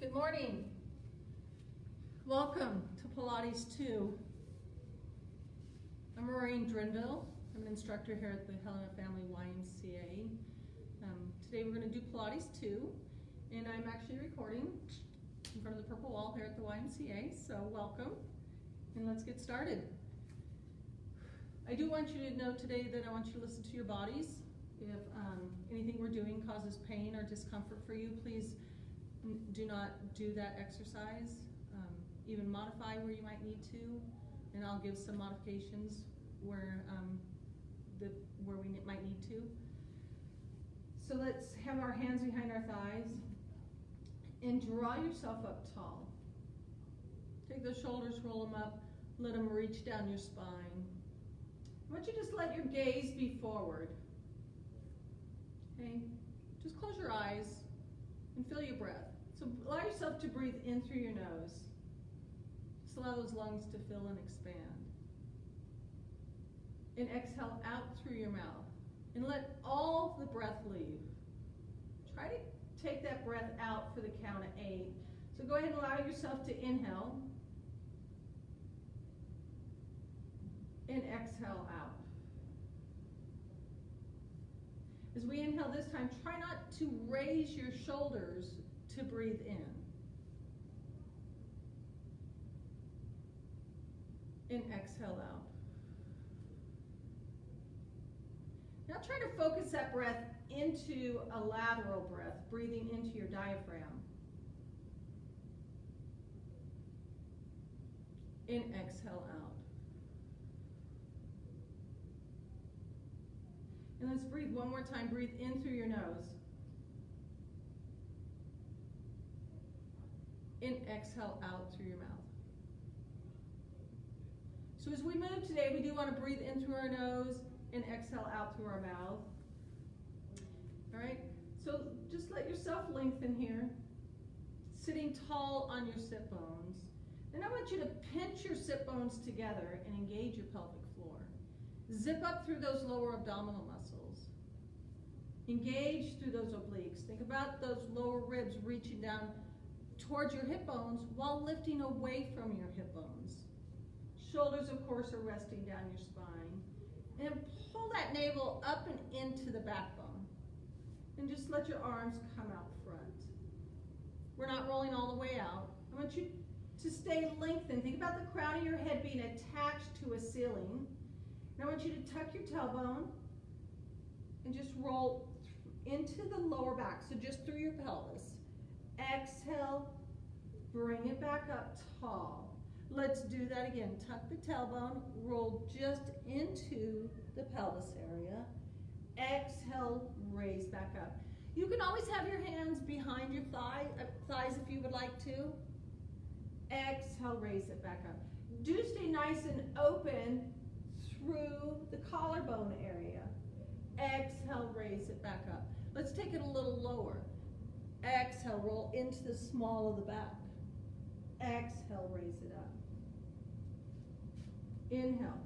Good morning. Welcome to Pilates II. I'm Maureen Drinville. I'm an instructor here at the Helena Family YMCA. Today we're going to do Pilates II, and I'm actually recording in front of the purple wall here at the YMCA, so welcome, and let's get started. I do want you to know today that I want you to listen to your bodies. If anything we're doing causes pain or discomfort for you, please do not do that exercise. Even modify where you might need to, and I'll give some modifications where we might need to. So let's have our hands behind our thighs and draw yourself up tall. Take those shoulders, roll them up, let them reach down your spine. I want you to just let your gaze be forward. Okay? Just close your eyes and feel your breath. So allow yourself to breathe in through your nose. Just allow those lungs to fill and expand. And exhale out through your mouth. And let all the breath leave. Try to take that breath out for the count of 8. So go ahead and allow yourself to inhale. And exhale out. As we inhale this time, try not to raise your shoulders to breathe in. And exhale out. Now try to focus that breath into a lateral breath, breathing into your diaphragm. And exhale out. And let's breathe one more time. Breathe in through your nose. And exhale out through your mouth. So as we move today, we do want to breathe in through our nose and exhale out through our mouth. All right? So just let yourself lengthen here, sitting tall on your sit bones. Then I want you to pinch your sit bones together and engage your pelvic floor. Zip up through those lower abdominal muscles. Engage through those obliques. Think about those lower ribs reaching down towards your hip bones while lifting away from your hip bones. Shoulders, of course, are resting down your spine. And pull that navel up and into the backbone. And just let your arms come out front. We're not rolling all the way out. I want you to stay lengthened. Think about the crown of your head being attached to a ceiling. And I want you to tuck your tailbone and just roll into the lower back, so just through your pelvis. Exhale, bring it back up tall. Let's do that again. Tuck the tailbone, roll just into the pelvis area. Exhale, raise back up. You can always have your hands behind your thighs if you would like to. Exhale, raise it back up. Do stay nice and open through the collarbone area. Exhale, raise it back up. Let's take it a little lower. Exhale, roll into the small of the back. Exhale, raise it up. Inhale.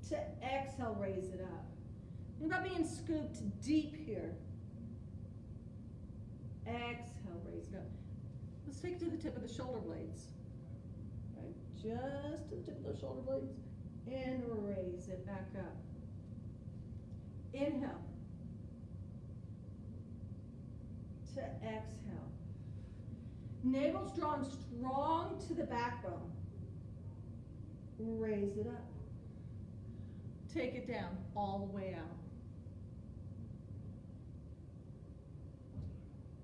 To exhale, raise it up. Think about being scooped deep here. Exhale, raise it up. Let's take it to the tip of the shoulder blades. Right, just to the tip of the shoulder blades. And raise it back up. Inhale. To exhale. Navel's drawn strong to the backbone. Raise it up. Take it down all the way out.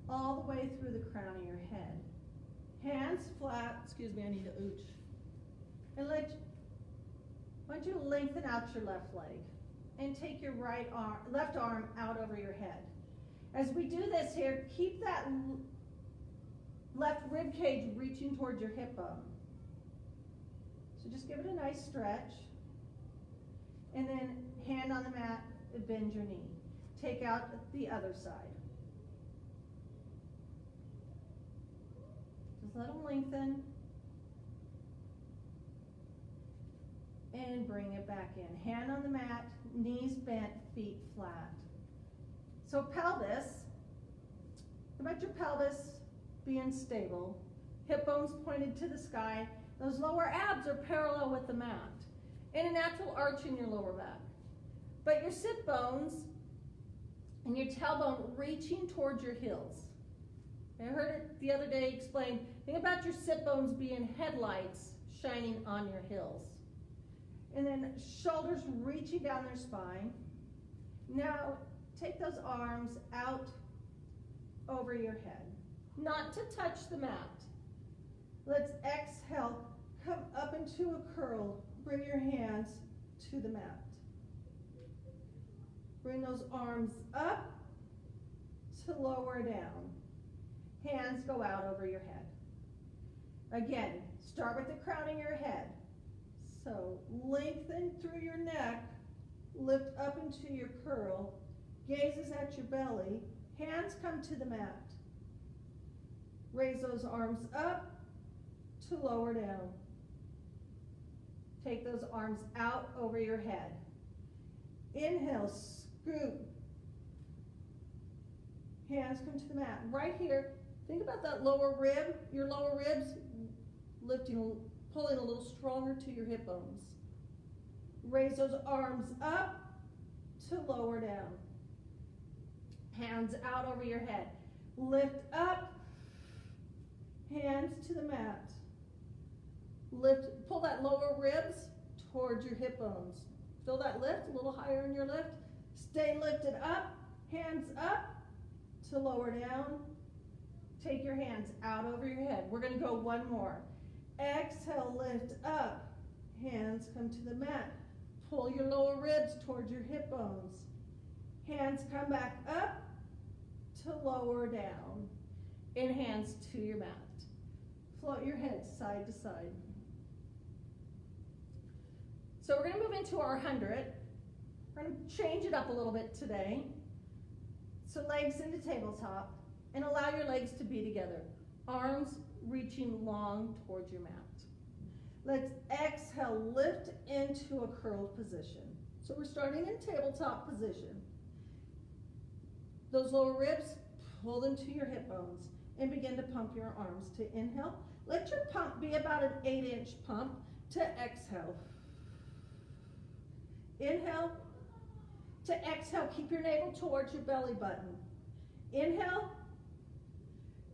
All the way through the crown of your head. Hands flat. Excuse me, I need to ooch. And I want you to lengthen out your left leg and take your left arm out over your head. As we do this here, keep that left rib cage reaching towards your hip bone. So just give it a nice stretch. And then hand on the mat, bend your knee. Take out the other side. Just let them lengthen. And bring it back in. Hand on the mat, knees bent, feet flat. So pelvis, I want about your pelvis being stable, hip bones pointed to the sky. Those lower abs are parallel with the mat, and a natural arch in your lower back. But your sit bones and your tailbone reaching towards your heels. I heard it the other day explained, think about your sit bones being headlights shining on your heels. And then shoulders reaching down their spine. Now take those arms out over your head, not to touch the mat. Let's exhale, come up into a curl, bring your hands to the mat. Bring those arms up to lower down. Hands go out over your head. Again, start with the crown of your head. So lengthen through your neck, lift up into your curl, gazes at your belly, hands come to the mat. Raise those arms up to lower down. Take those arms out over your head. Inhale, scoop. Hands come to the mat. Right here, think about that lower rib, your lower ribs lifting, pulling a little stronger to your hip bones. Raise those arms up to lower down. Hands out over your head. Lift up, hands to the mat. Lift, pull that lower ribs towards your hip bones. Feel that lift, a little higher in your lift. Stay lifted up, hands up to lower down. Take your hands out over your head. We're gonna go one more. Exhale, lift up, hands come to the mat. Pull your lower ribs towards your hip bones. Hands come back up to lower down. And hands to your mat. Float your head side to side. So we're gonna move into our 100. We're gonna change it up a little bit today. So legs into tabletop, and allow your legs to be together. Arms reaching long towards your mat. Let's exhale, lift into a curled position. So we're starting in tabletop position. Those lower ribs, pull them to your hip bones and begin to pump your arms. To inhale, let your pump be about an 8-inch pump. To exhale. Inhale. To exhale, keep your navel towards your belly button. Inhale.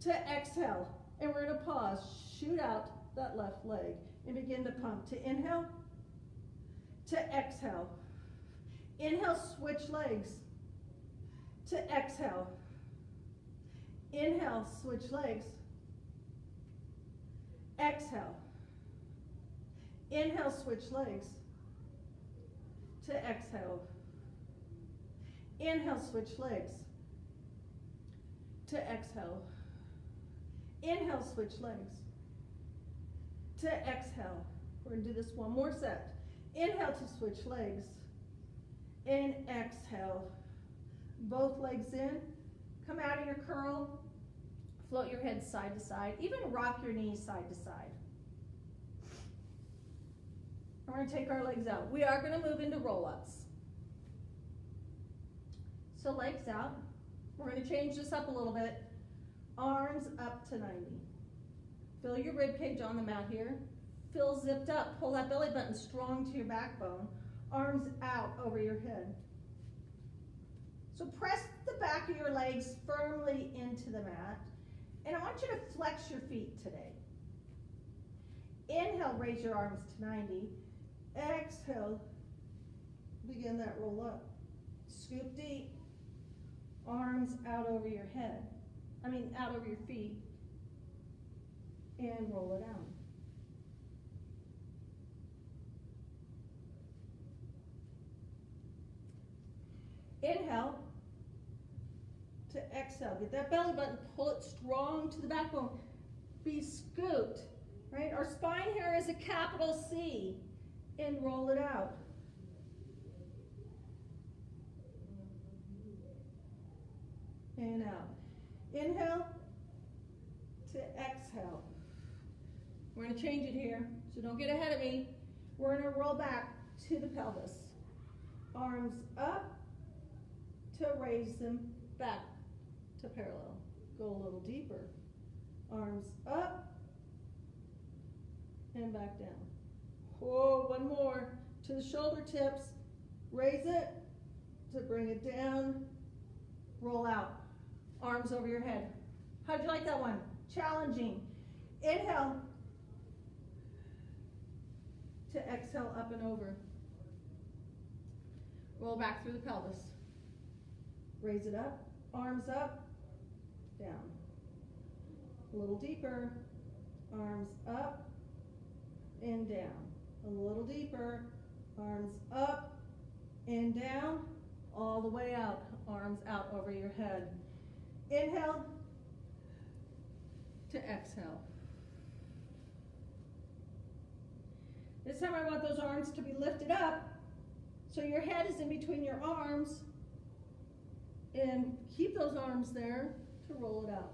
To exhale. And we're going to pause. Shoot out that left leg and begin to pump. To inhale. To exhale. Inhale, switch legs. To exhale. Inhale, switch legs. Exhale. Inhale, switch legs. To exhale. Inhale, switch legs. To exhale. Inhale, switch legs. To exhale. We're going to do this one more set. Inhale to switch legs. And exhale. Both legs in. Come out of your curl. Float your head side to side. Even rock your knees side to side. We're going to take our legs out. We are going to move into roll-ups. So legs out. We're going to change this up a little bit. Arms up to 90. Feel your rib cage on the mat here. Feel zipped up. Pull that belly button strong to your backbone. Arms out over your head. So press the back of your legs firmly into the mat. And I want you to flex your feet today. Inhale, raise your arms to 90. Exhale, begin that roll up. Scoop deep. Arms out over your head. Out over your feet. And roll it out. Inhale to exhale. Get that belly button, pull it strong to the backbone. Be scooped, right? Our spine here is a capital C. And roll it out. And out. Inhale to exhale. We're going to change it here, so don't get ahead of me. We're going to roll back to the pelvis. Arms up to raise them back to parallel. Go a little deeper. Arms up and back down. Whoa, one more. To the shoulder tips. Raise it to bring it down. Roll out. Arms over your head. How'd you like that one? Challenging. Inhale to exhale up and over. Roll back through the pelvis. Raise it up. Arms up. Down. A little deeper. Arms up and down. A little deeper. Arms up and down. All the way out. Arms out over your head. Inhale to exhale. This time I want those arms to be lifted up so your head is in between your arms, and keep those arms there to roll it out.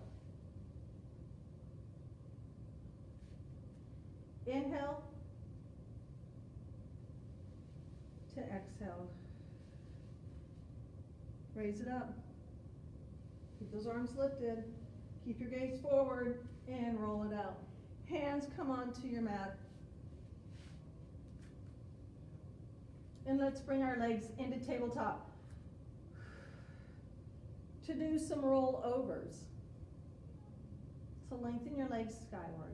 Inhale to exhale. Raise it up. Keep those arms lifted. Keep your gaze forward and roll it out. Hands come onto your mat. And let's bring our legs into tabletop to do some rollovers. So lengthen your legs skyward.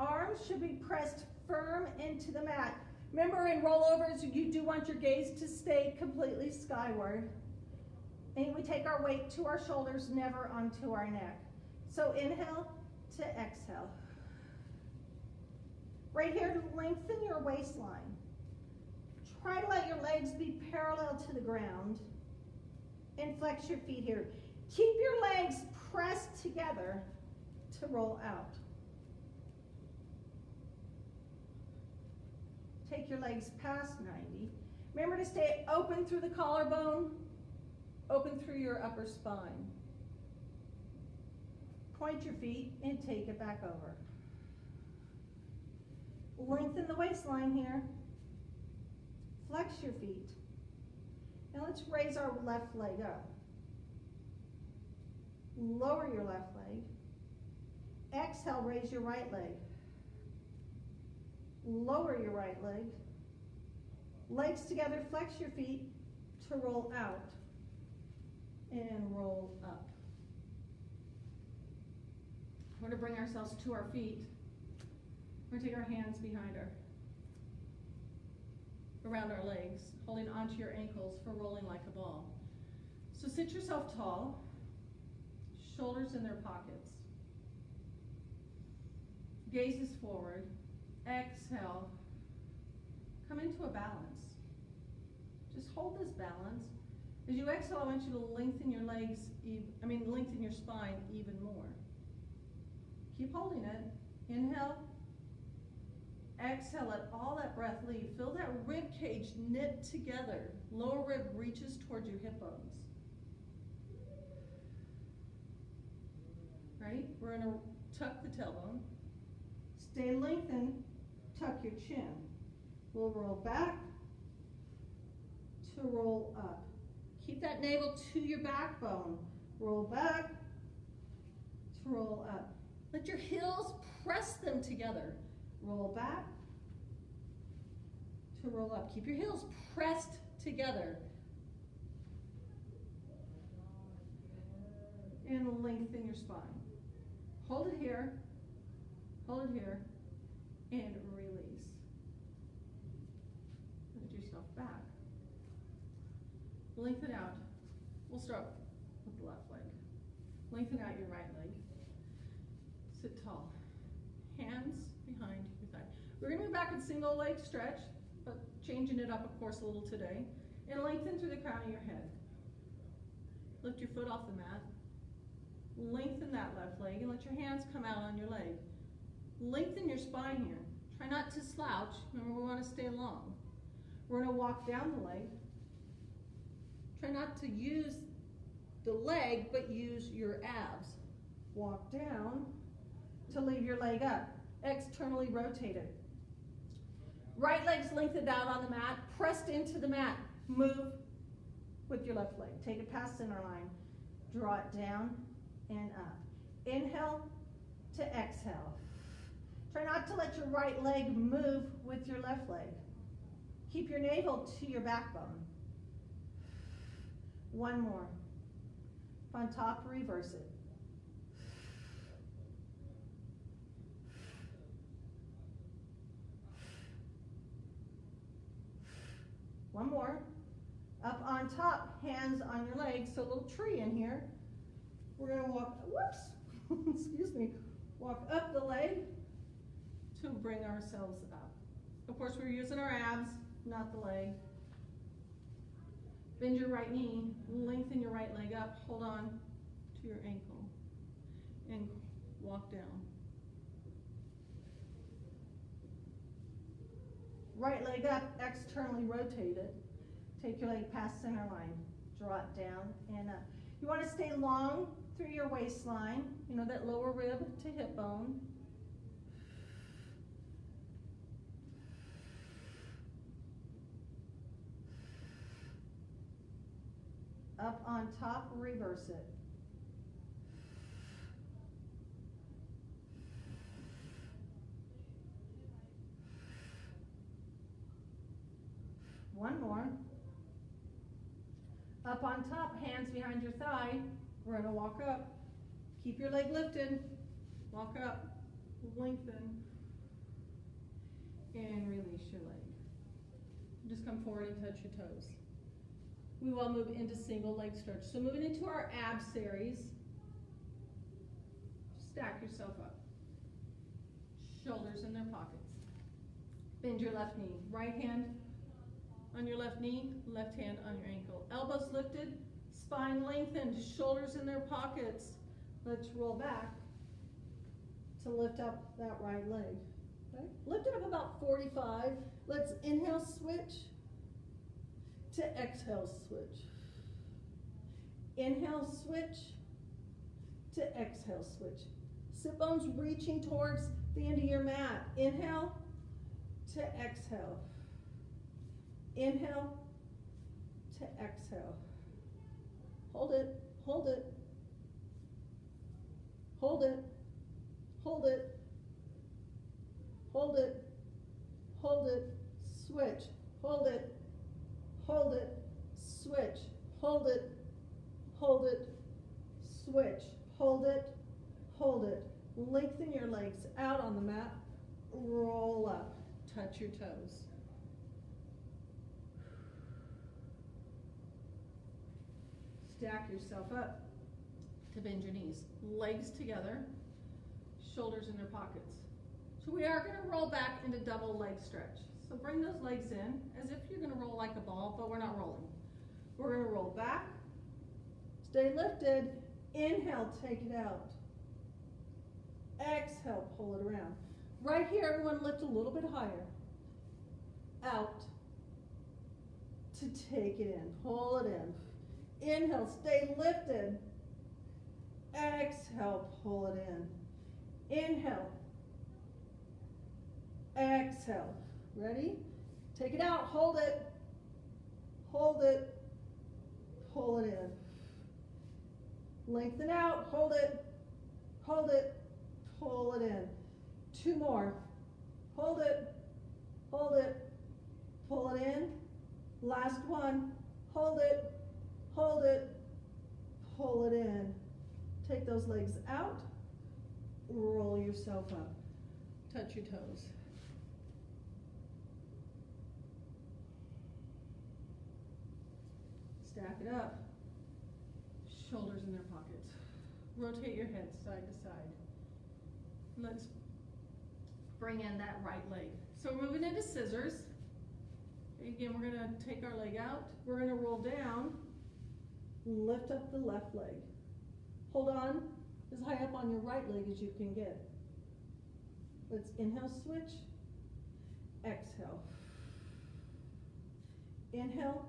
Arms should be pressed firm into the mat. Remember, in rollovers, you do want your gaze to stay completely skyward. And we take our weight to our shoulders, never onto our neck. So inhale to exhale. Right here, lengthen your waistline. Try to let your legs be parallel to the ground and flex your feet here. Keep your legs pressed together to roll out. Take your legs past 90. Remember to stay open through the collarbone, open through your upper spine. Point your feet and take it back over. Lengthen the waistline here. Flex your feet. Now let's raise our left leg up. Lower your left leg. Exhale, raise your right leg. Lower your right leg. Legs together, flex your feet to roll out and roll up. We're going to bring ourselves to our feet. We're going to take our hands behind around our legs, holding onto your ankles for rolling like a ball. So sit yourself tall, shoulders in their pockets. Gaze is forward. Exhale. Come into a balance. Just hold this balance. As you exhale, I want you to lengthen your legs, lengthen your spine even more. Keep holding it. Inhale. Exhale, let all that breath leave. Feel that rib cage knit together. Lower rib reaches towards your hip bones. Right? We're going to tuck the tailbone. Stay lengthened. Tuck your chin. We'll roll back to roll up. Keep that navel to your backbone. Roll back to roll up. Let your heels press them together. Roll back to roll up. Keep your heels pressed together. And lengthen your spine. Hold it here, and release. Lift yourself back. Lengthen out. We'll start with the left leg. Lengthen out your right leg. Sit tall. Hands behind your thigh. We're going to be back at single leg stretch, but changing it up, of course, a little today. And lengthen through the crown of your head. Lift your foot off the mat. Lengthen that left leg and let your hands come out on your leg. Lengthen your spine here. Try not to slouch. Remember, we want to stay long. We're going to walk down the leg. Try not to use the leg, but use your abs. Walk down to leave your leg up. Externally rotated. Right leg's lengthened out on the mat, pressed into the mat. Move with your left leg. Take it past center line. Draw it down and up. Inhale to exhale. Try not to let your right leg move with your left leg. Keep your navel to your backbone. One more. On top, reverse it. One more. Up on top, hands on your legs, so a little tree in here. We're gonna walk, whoops, excuse me, walk up the leg to bring ourselves up. Of course, we're using our abs, not the leg. Bend your right knee, lengthen your right leg up, hold on to your ankle, and walk down. Right leg up, externally rotate it. Take your leg past center line, draw it down and up. You want to stay long through your waistline, you know, that lower rib to hip bone. Up on top, reverse it. One more. Up on top, hands behind your thigh. We're going to walk up. Keep your leg lifted. Walk up, lengthen, and release your leg. Just come forward and touch your toes. We will move into single leg stretch. So moving into our ab series, stack yourself up. Shoulders in their pockets. Bend your left knee. Right hand on your left knee, left hand on your ankle. Elbows lifted, spine lengthened, shoulders in their pockets. Let's roll back to lift up that right leg. Okay? Lift it up about 45. Let's inhale, switch, to exhale, switch. Inhale, switch, to exhale, switch. Sit bones reaching towards the end of your mat. Inhale to exhale. Inhale to exhale. Hold it, hold it, hold it, hold it, hold it, hold it, switch, hold it, hold it, switch, hold it, switch, hold it, hold it. Lengthen your legs out on the mat, roll up, touch your toes. Stack yourself up to bend your knees. Legs together, shoulders in their pockets. So we are going to roll back into double leg stretch. So bring those legs in as if you're going to roll like a ball, but we're not rolling. We're going to roll back, stay lifted, inhale, take it out. Exhale, pull it around. Right here, everyone lift a little bit higher. Out to take it in, pull it in. Inhale, stay lifted. Exhale, pull it in. Inhale. Exhale. Ready? Take it out, hold it. Hold it. Pull it in. Lengthen out, hold it. Hold it. Pull it in. Two more. Hold it. Hold it. Pull it in. Last one. Hold it. Hold it, pull it in. Take those legs out, roll yourself up. Touch your toes. Stack it up. Shoulders in their pockets. Rotate your head side to side. Let's bring in that right leg. So we're moving into scissors. Again, we're going to take our leg out. We're going to roll down. Lift up the left leg. Hold on as high up on your right leg as you can get. Let's inhale, switch. Exhale. Inhale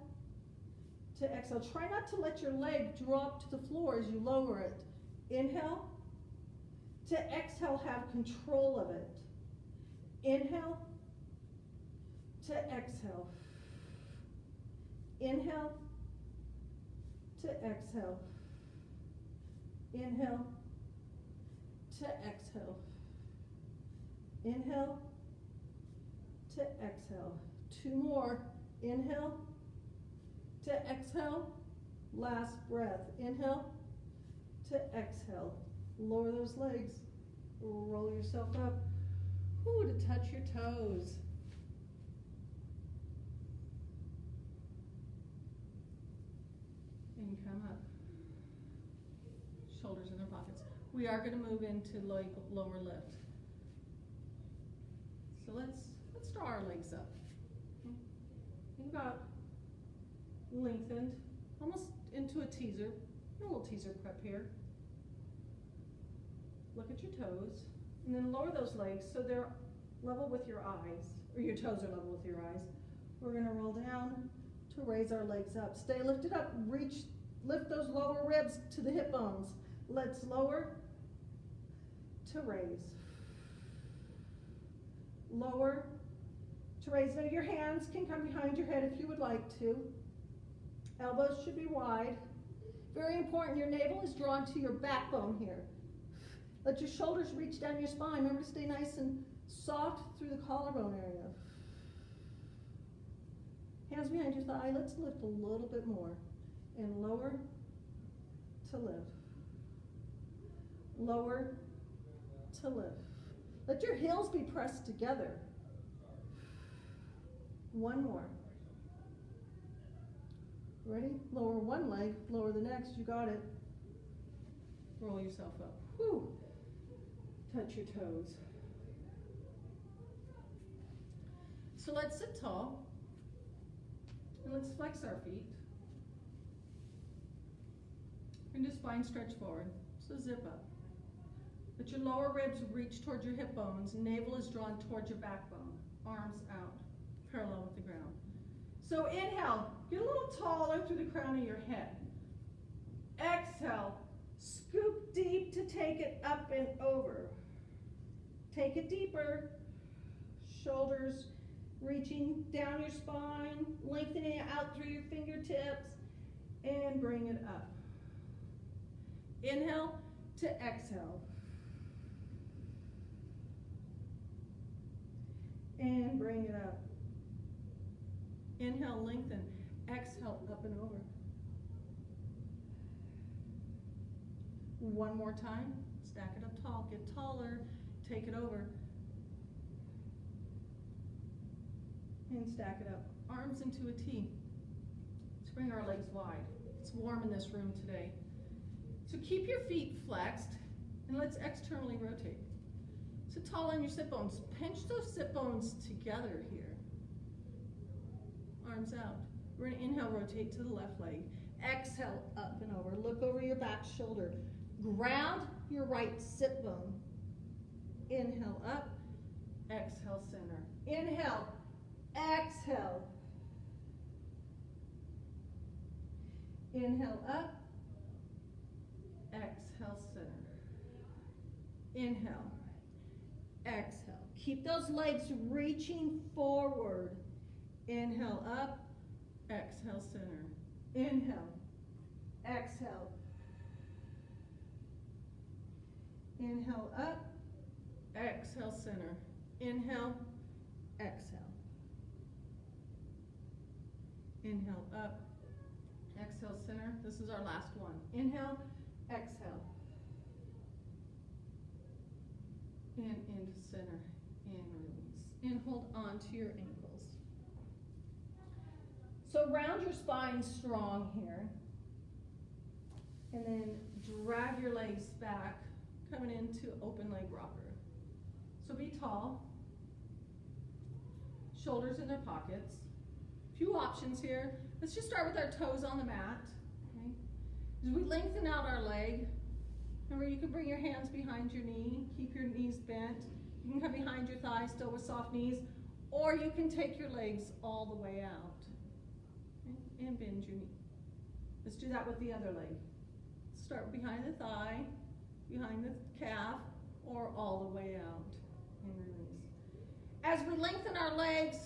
to exhale. Try not to let your leg drop to the floor as you lower it. Inhale to exhale, have control of it. Inhale to exhale. Inhale to exhale. Inhale to exhale. Inhale to exhale. 2 more. Inhale to exhale. Last breath. Inhale to exhale. Lower those legs. Roll yourself up. Ooh, to touch your toes. And come up. Shoulders in their pockets. We are going to move into lower lift. So let's draw our legs up. Think about lengthened, almost into a teaser. A little teaser prep here. Look at your toes, and then lower those legs so they're level with your eyes, or your toes are level with your eyes. We're going to roll down to raise our legs up. Stay lifted up. Lift those lower ribs to the hip bones. Let's lower to raise. Lower to raise. Now your hands can come behind your head if you would like to. Elbows should be wide. Very important, your navel is drawn to your backbone here. Let your shoulders reach down your spine. Remember to stay nice and soft through the collarbone area. Hands behind your thigh. Let's lift a little bit more. And lower to lift. Lower to lift. Let your heels be pressed together. 1 more. Ready? Lower one leg, lower the next. You got it. Roll yourself up. Whew. Touch your toes. So let's sit tall. And let's flex our feet. And just spine stretch forward. So zip up. Let your lower ribs reach towards your hip bones. Navel is drawn towards your backbone. Arms out, parallel with the ground. So inhale, get a little taller through the crown of your head. Exhale, scoop deep to take it up and over. Take it deeper. Shoulders reaching down your spine, lengthening it out through your fingertips, and bring it up. Inhale to exhale. And bring it up. Inhale, lengthen. Exhale, up and over. 1 more time. Stack it up tall. Get taller. Take it over. And stack it up. Arms into a T. Let's bring our legs wide. It's warm in this room today. So keep your feet flexed, and let's externally rotate. Sit tall on your sit bones. Pinch those sit bones together here. Arms out. We're going to inhale, rotate to the left leg. Exhale, up and over. Look over your back shoulder. Ground your right sit bone. Inhale, up. Exhale, center. Inhale, exhale. Inhale, up. Exhale, center. Inhale, exhale. Keep those legs reaching forward. Inhale, up. Exhale, center. Inhale, exhale. Inhale, up. Exhale, center. Inhale, exhale. Inhale, up. Exhale, center. This is our last one. Inhale, exhale. And into center. And release. And hold on to your ankles. So round your spine strong here. And then drag your legs back, coming into open leg rocker. So be tall. Shoulders in their pockets. Few options here. Let's just start with our toes on the mat. Okay. As we lengthen out our leg, remember you can bring your hands behind your knee, keep your knees bent. You can come behind your thighs still with soft knees, or you can take your legs all the way out. Okay. And bend your knee. Let's do that with the other leg. Start behind the thigh, behind the calf, or all the way out. And release. As we lengthen our legs,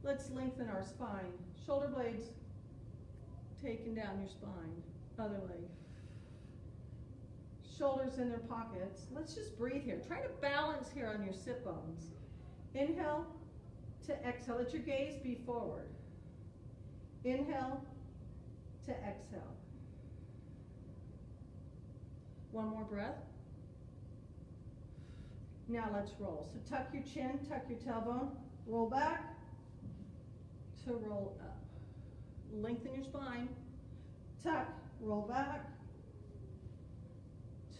let's lengthen our spine. Shoulder blades taken down your spine. Other leg. shoulders in their pockets. Let's just breathe here. Try to balance here on your sit bones. Inhale to exhale. Let your gaze be forward. Inhale to exhale. One more breath. Now let's roll. So tuck your chin, tuck your tailbone, roll back to roll up. Lengthen your spine. Tuck, roll back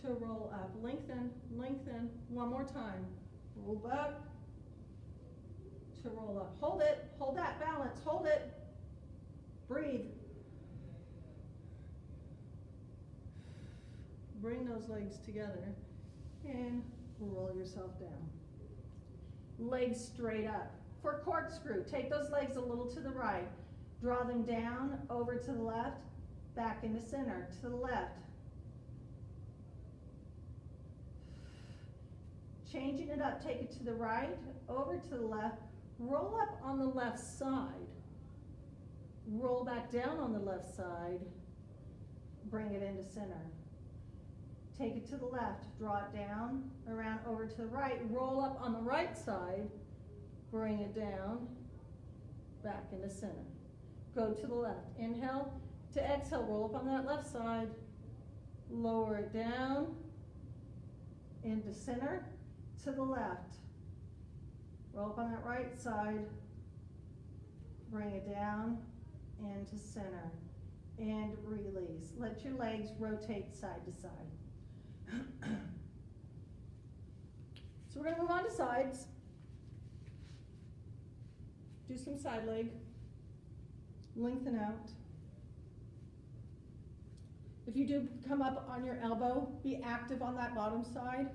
to roll up. Lengthen, lengthen. One more time. Roll back to roll up. Hold it. Hold that balance. Hold it. Breathe. Bring those legs together and roll yourself down. Legs straight up. For corkscrew, take those legs a little to the right. Draw them down, over to the left, back into center, to the left. Changing it up, take it to the right, over to the left. Roll up on the left side. Roll back down on the left side. Bring it into center. Take it to the left, draw it down, around over to the right, roll up on the right side, bring it down, back into center. Go to the left. Inhale to exhale, roll up on that left side, lower it down, into center, to the left. Roll up on that right side, bring it down, into center, and release. Let your legs rotate side to side. So we're going to move on to sides. Do some side leg. Lengthen out. If you do come up on your elbow, be active on that bottom side.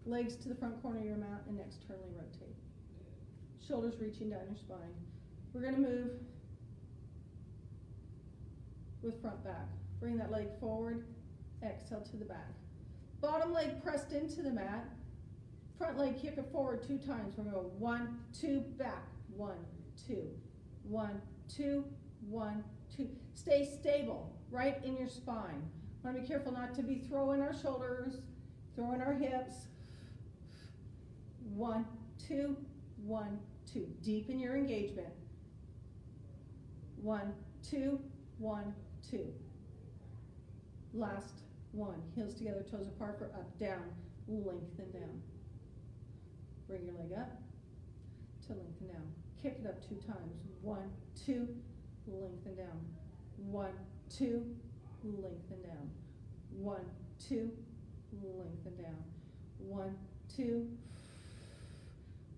Legs to the front corner of your mat and externally rotate. Shoulders reaching down your spine. We're going to move with front back. Bring that leg forward. Exhale to the back. Bottom leg pressed into the mat. Front leg kick it forward 2 times. We're going to go 1, 2, back. 1, 2, 1, 2, 1, 2. Stay stable, right in your spine. Want to be careful not to be throwing our shoulders, throwing our hips. 1, 2, 1, 2. Deepen your engagement. 1, 2, 1, 2. Last one. Heels together, toes apart for up, down, lengthen down. Bring your leg up to lengthen down. Kick it up 2 times. 1, 2, lengthen down. 1, 2, lengthen down. 1, 2, lengthen down. 1, 2,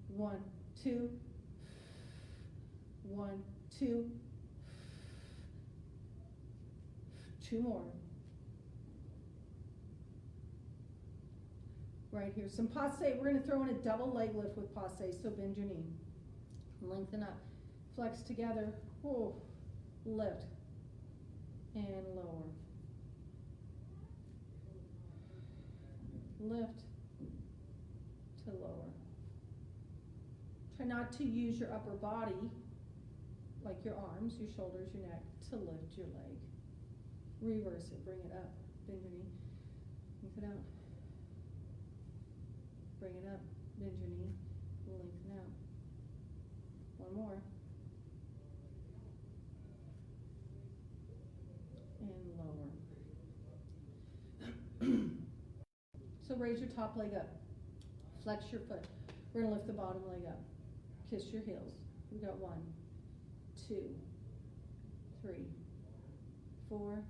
1, 2, 1, 2. 2 more. Right here. Some passe. We're going to throw in a double leg lift with passe. So bend your knee. Lengthen up. Flex together. Oh, lift. And lower. Lift to lower. Try not to use your upper body, like your arms, your shoulders, your neck, to lift your leg. Reverse it. Bring it up. Bend your knee. Lengthen out. Bring it up. Bend your knee. Lengthen out. One more. And lower. So raise your top leg up. Flex your foot. We're going to lift the bottom leg up. Kiss your heels. We got 1, 2, 3, 4,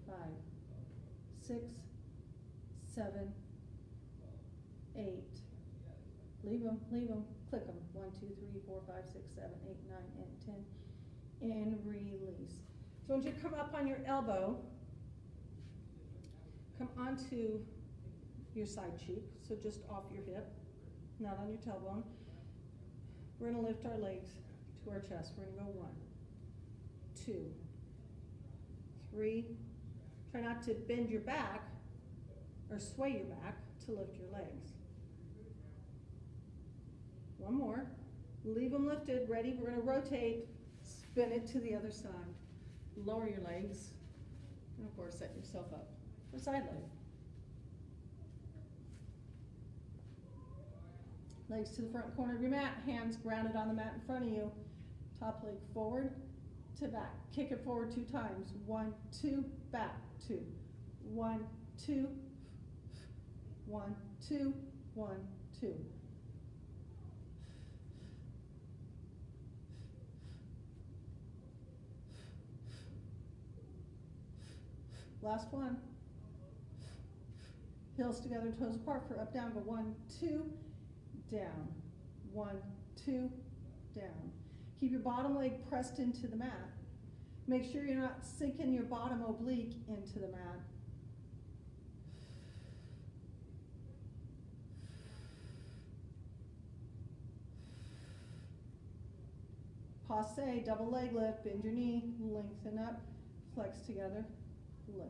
5, 6, 7, 8. Leave them. Click them. 1, 2, 3, 4, 5, 6, 7, 8, 9, and 10. And release. So once you come up on your elbow, come onto your side cheek, so just off your hip, not on your tailbone. We're going to lift our legs to our chest. We're going to go 1, 2, 3. Try not to bend your back or sway your back to lift your legs. 1 more. Leave them lifted, ready. We're going to rotate, spin it to the other side. Lower your legs, and of course set yourself up for side leg. Legs to the front corner of your mat, hands grounded on the mat in front of you. Top leg forward to back. Kick it forward 2 times. 1, 2, back, 2. 1, 2, 1, 2, 1, 2. Last one. Heels together, toes apart for up, down. Go 1, 2, down. 1, 2, down. Keep your bottom leg pressed into the mat. Make sure you're not sinking your bottom oblique into the mat. Passe, double leg lift, bend your knee, lengthen up, flex together, lift.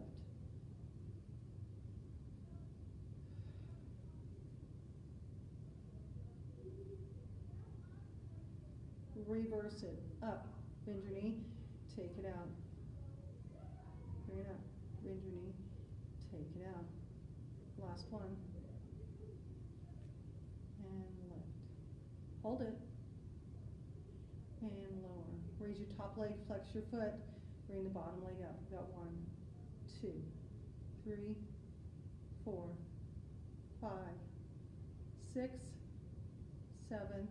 Reverse it, up, bend your knee, take it out. Bring it up, bend your knee, take it out. Last one. And lift. Hold it. And lower. Raise your top leg, flex your foot, bring the bottom leg up. We've got 1, 2, 3, 4, 5, 6, 7,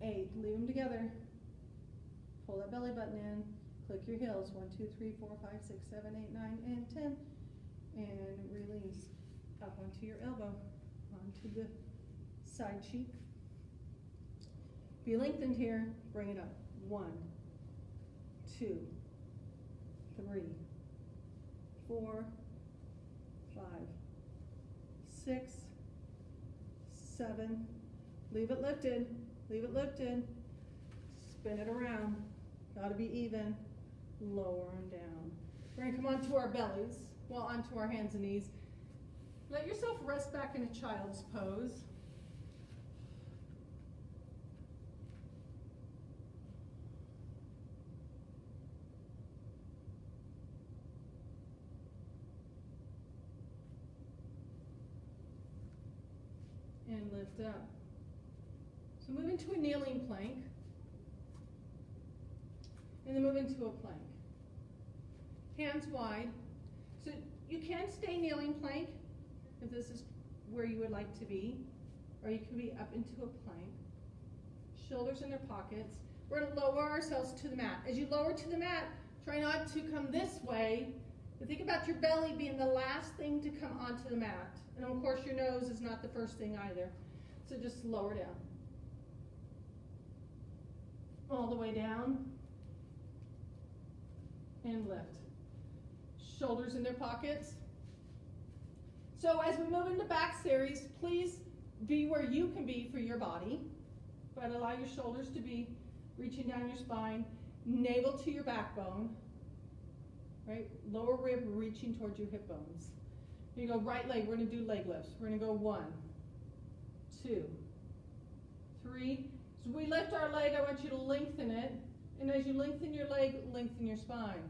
8. Leave them together. Pull that belly button in. Click your heels. 1, 2, 3, 4, 5, 6, 7, 8, 9, and 10. And release up onto your elbow, onto the side cheek. Be lengthened here. Bring it up. 1, 2, 3, 4, 5, 6, 7. Leave it lifted. Leave it lifted. Spin it around. Got to be even. Lower and down. We're going to come onto our bellies. Well, onto our hands and knees. Let yourself rest back in a child's pose. And lift up. So move into a kneeling plank. And then move into a plank. Hands wide. So you can stay kneeling plank if this is where you would like to be. Or you can be up into a plank. Shoulders in their pockets. We're going to lower ourselves to the mat. As you lower to the mat, try not to come this way. But think about your belly being the last thing to come onto the mat. And of course your nose is not the first thing either. So just lower down. All the way down. And lift. Shoulders in their pockets. So as we move into back series, please be where you can be for your body. But allow your shoulders to be reaching down your spine. Navel to your backbone. Right? Lower rib reaching towards your hip bones. You go right leg, we're going to do leg lifts. We're going to go 1, 2, 3. So we lift our leg, I want you to lengthen it. And as you lengthen your leg, lengthen your spine.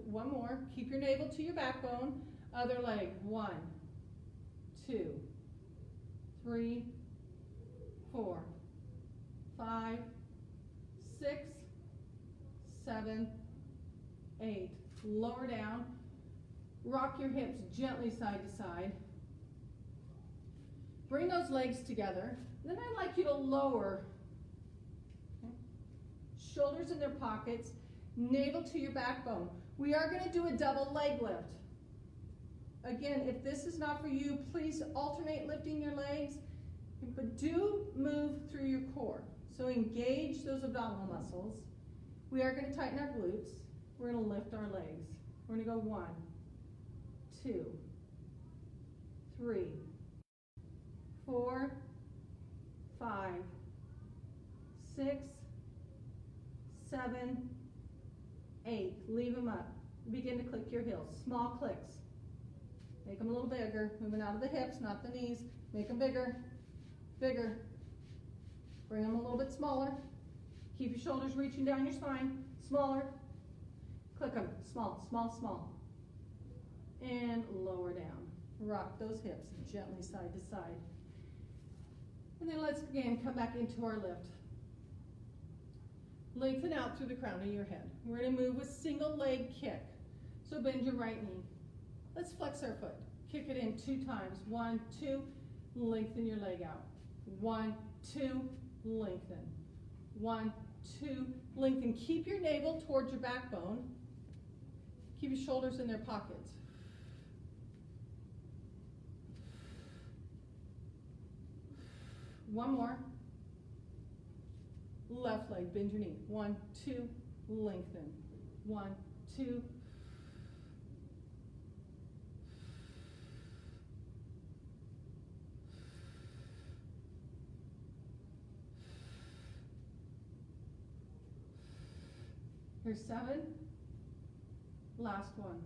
1 more. Keep your navel to your backbone. Other leg. 1, 2, 3, 4, 5, 6, 7, 8. Lower down. Rock your hips gently side to side. Bring those legs together. Then I'd like you to lower. Okay. Shoulders in their pockets. Navel to your backbone. We are going to do a double leg lift. Again, if this is not for you, please alternate lifting your legs. But do move through your core. So engage those abdominal muscles. We are going to tighten our glutes. We're going to lift our legs. We're going to go 1, 2, 3, 4, 5, 6, 7, 8. Leave them up. Begin to click your heels. Small clicks. Make them a little bigger. Moving out of the hips, not the knees. Make them bigger. Bigger. Bring them a little bit smaller. Keep your shoulders reaching down your spine. Smaller. Click them. Small, small, small. And lower down. Rock those hips gently side to side. And then let's again come back into our lift. Lengthen out through the crown of your head. We're going to move with single leg kick. So bend your right knee. Let's flex our foot. Kick it in 2 times. 1, 2, lengthen your leg out. 1, 2, lengthen. 1, 2, lengthen. Keep your navel towards your backbone. Keep your shoulders in their pockets. One more. Left leg, bend your knee. 1, 2, lengthen. 1, 2. Here's 7. Last one.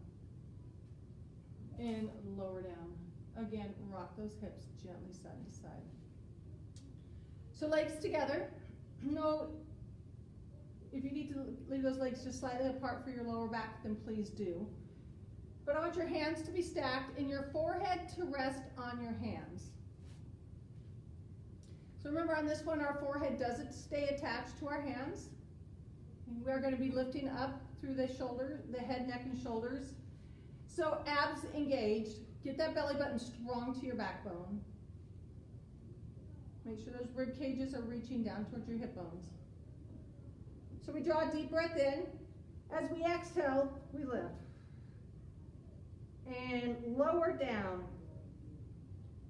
And lower down. Again, rock those hips gently side to side. So legs together. No, if you need to leave those legs just slightly apart for your lower back, then please do. But I want your hands to be stacked and your forehead to rest on your hands. So remember on this one, our forehead doesn't stay attached to our hands. We're going to be lifting up through the shoulder, the head, neck, and shoulders. So abs engaged. Get that belly button strong to your backbone. Make sure those rib cages are reaching down towards your hip bones. So we draw a deep breath in. As we exhale, we lift. And lower down.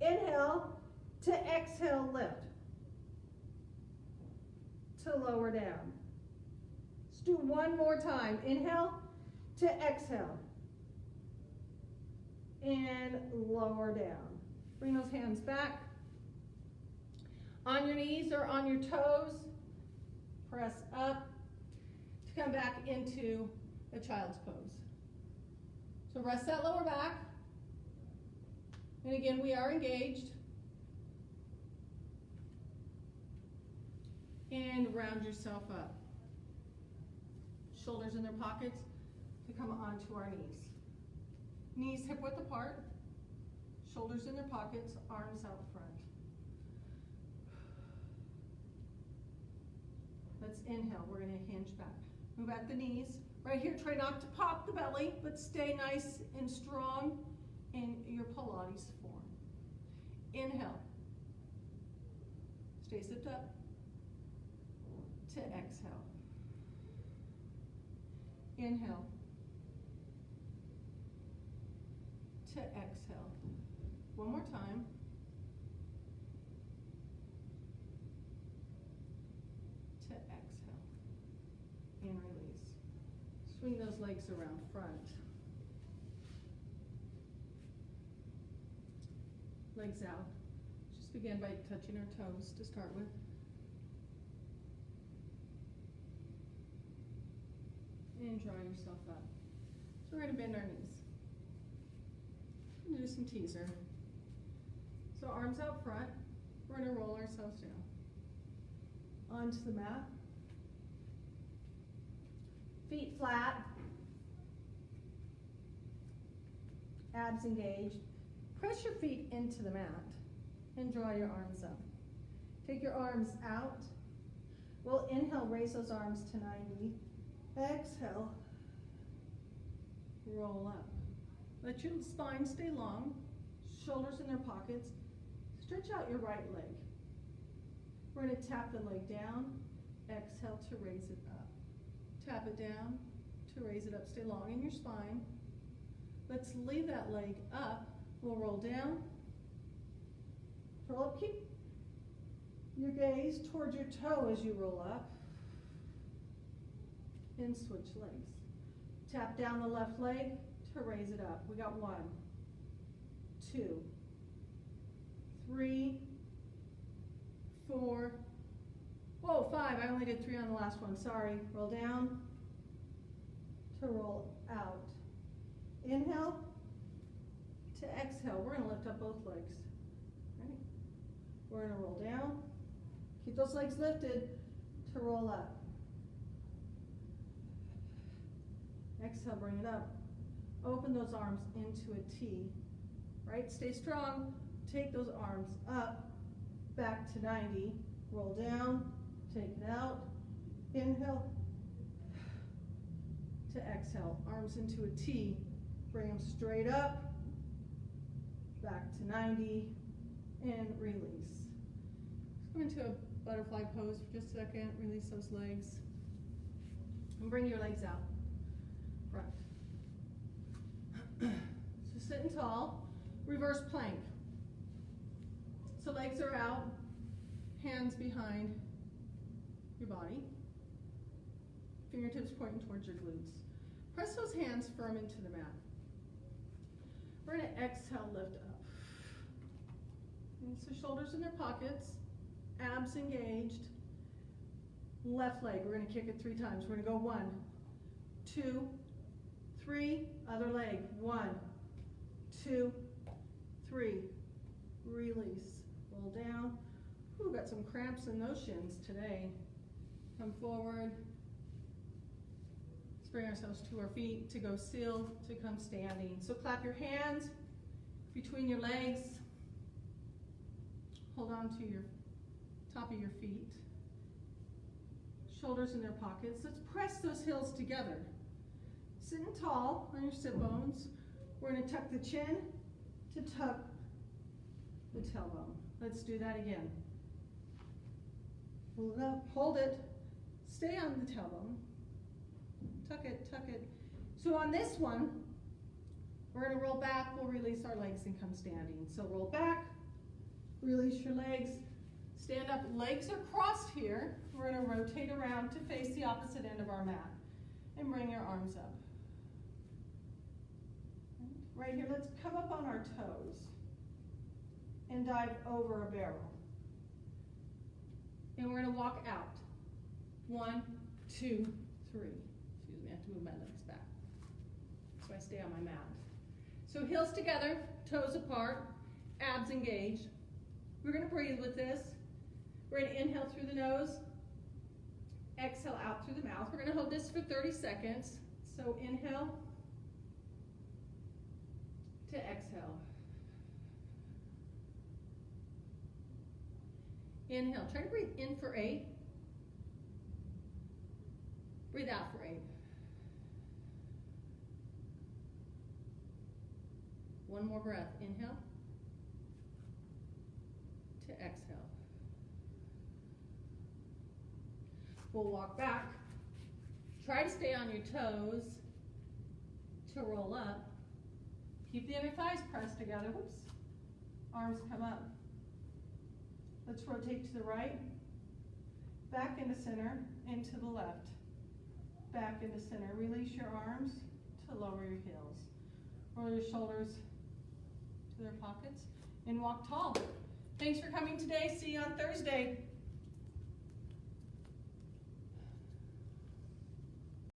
Inhale to exhale, lift. To lower down. Let's do one more time. Inhale to exhale. And lower down. Bring those hands back. On your knees or on your toes, press up to come back into a child's pose. So rest that lower back. And again, we are engaged. And round yourself up. Shoulders in their pockets to come onto our knees. Knees hip width apart. Shoulders in their pockets, arms out front. Let's inhale. We're going to hinge back. Move at the knees. Right here, try not to pop the belly, but stay nice and strong in your Pilates form. Inhale. Stay zipped up. To exhale. Inhale. To exhale. One more time. To exhale. And release. Swing those legs around front. Legs out. Just begin by touching our toes to start with. And draw yourself up. So we're going to bend our knees. And do some teaser. So arms out front. We're going to roll ourselves down. Onto the mat. Feet flat. Abs engaged. Press your feet into the mat and draw your arms up. Take your arms out. We'll inhale, raise those arms to 90. Exhale, roll up. Let your spine stay long, shoulders in their pockets. Stretch out your right leg. We're going to tap the leg down, exhale to raise it up. Tap it down to raise it up. Stay long in your spine. Let's leave that leg up. We'll roll down. Roll up. Keep your gaze towards your toe as you roll up. And switch legs. Tap down the left leg to raise it up. We got 1, 2, 3, 4, 5. I only did 3 on the last one. Sorry. Roll down to roll out. Inhale to exhale. We're going to lift up both legs. Right? We're going to roll down. Keep those legs lifted to roll up. Exhale, bring it up. Open those arms into a T. right? Stay strong. Take those arms up, back to 90. Roll down, take it out. Inhale to exhale. Arms into a T. Bring them straight up, back to 90, and release. Let's go into a butterfly pose for just a second. Release those legs. And bring your legs out. Front. So sitting tall, reverse plank. So legs are out, hands behind your body, fingertips pointing towards your glutes. Press those hands firm into the mat. We're going to exhale, lift up. And so shoulders in their pockets, abs engaged. Left leg, we're going to kick it 3 times. We're going to go 1, 2, 3. Other leg, 1, 2, 3. Release. Roll down. Ooh, got some cramps in those shins today. Come forward. Let's bring ourselves to our feet to go still, to come standing. So clap your hands between your legs. Hold on to your top of your feet. Shoulders in their pockets. Let's press those heels together. Sitting tall on your sit bones. We're going to tuck the chin to tuck the tailbone. Let's do that again. Pull it up, hold it, stay on the tailbone. Tuck it, tuck it. So on this one, we're going to roll back, we'll release our legs and come standing. So roll back, release your legs, stand up, legs are crossed here. We're going to rotate around to face the opposite end of our mat and bring your arms up. Right here, let's come up on our toes and dive over a barrel. And we're going to walk out. 1, 2, 3. Excuse me, I have to move my legs back so I stay on my mat. So heels together, toes apart, abs engaged. We're going to breathe with this. We're going to inhale through the nose, exhale out through the mouth. We're going to hold this for 30 seconds. So inhale to exhale. Inhale, try to breathe in for 8. Breathe out for 8. One more breath, inhale to exhale. We'll walk back. Try to stay on your toes to roll up. Keep the inner thighs pressed together. Whoops. Arms come up. Let's rotate to the right, back into center, and to the left. Back into center. Release your arms to lower your heels. Roll your shoulders to their pockets and walk tall. Thanks for coming today. See you on Thursday.